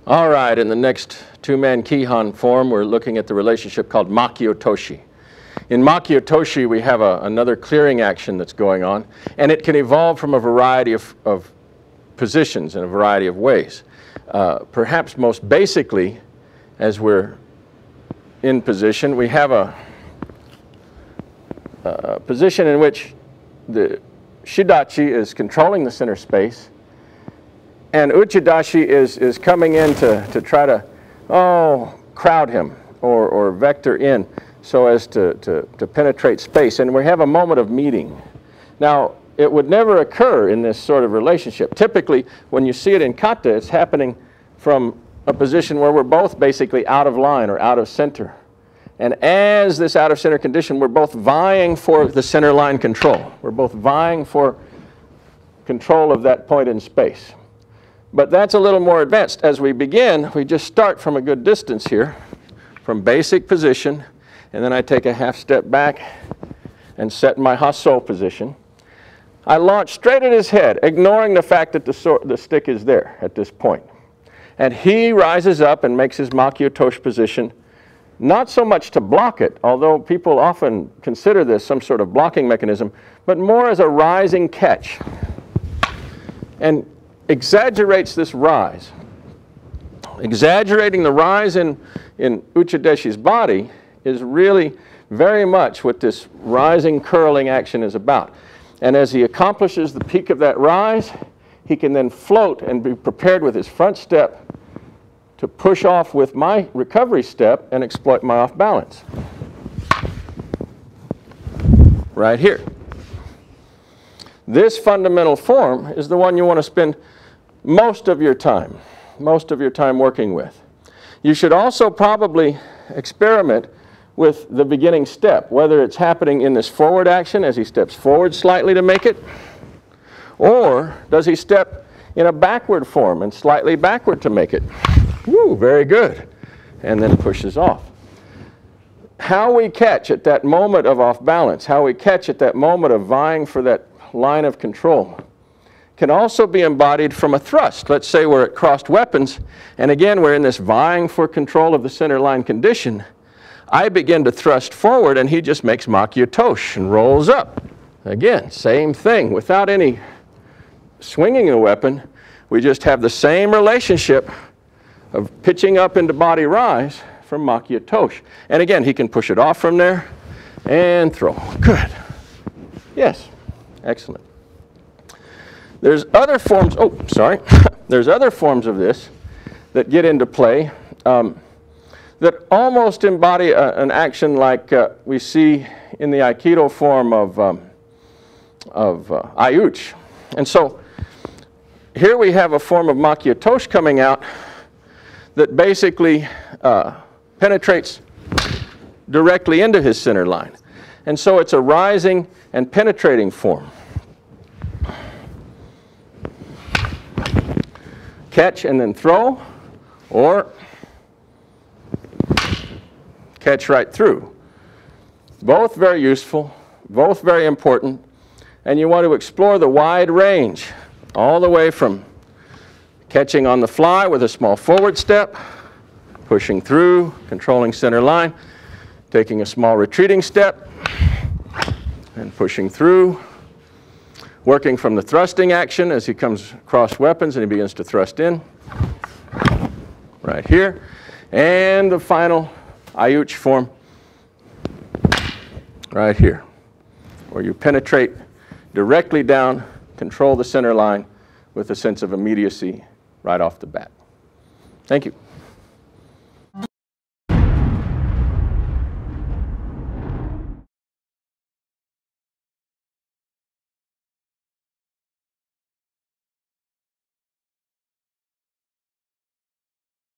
All right, in the next two-man Kihon form, we're looking at the relationship called Maki Otoshi. In Maki Otoshi, we have another clearing action that's going on, and it can evolve from a variety of positions in a variety of ways. Perhaps most basically, as we're in position, we have a position in which the shidachi is controlling the center space, and uchidashi is coming in to try to, crowd him or vector in so as to penetrate space. And we have a moment of meeting. Now, it would never occur in this sort of relationship. Typically, when you see it in kata, it's happening from a position where we're both basically out of line or out of center. And as this out of center condition, we're both vying for the center line control. We're both vying for control of that point in space. But that's a little more advanced. As we begin, we just start from a good distance here, from basic position, and then I take a half step back and set my hasso position. I launch straight at his head, ignoring the fact that the stick is there at this point. And he rises up and makes his Maki Otoshi position, not so much to block it, although people often consider this some sort of blocking mechanism, but more as a rising catch. And exaggerates this rise. Exaggerating the rise in Uchideshi's body is really very much what this rising curling action is about. And as he accomplishes the peak of that rise, he can then float and be prepared with his front step to push off with my recovery step and exploit my off balance. Right here. This fundamental form is the one you want to spend most of your time working with. You should also probably experiment with the beginning step, whether it's happening in this forward action as he steps forward slightly to make it, or does he step in a backward form and slightly backward to make it. Woo, very good. And then pushes off. How we catch at that moment of off balance, how we catch at that moment of vying for that line of control, can also be embodied from a thrust. Let's say we're at crossed weapons, and again we're in this vying for control of the center line condition. I begin to thrust forward, and he just makes Maki Otoshi and rolls up. Again, same thing. Without any swinging a weapon, we just have the same relationship of pitching up into body rise from Maki Otoshi. And again, he can push it off from there and throw. Good. Yes. Excellent. There's other forms, there's other forms of this that get into play that almost embody an action like we see in the Aikido form of Aiuchi. And so here we have a form of Maki Otoshi coming out that basically penetrates directly into his center line. And so it's a rising and penetrating form. Catch and then throw, or catch right through. Both very useful, both very important, and you want to explore the wide range, all the way from catching on the fly with a small forward step, pushing through, controlling center line, taking a small retreating step, and pushing through, working from the thrusting action as he comes across weapons and he begins to thrust in, right here, and the final Aiuchi form, right here, where you penetrate directly down, control the center line with a sense of immediacy right off the bat. Thank you.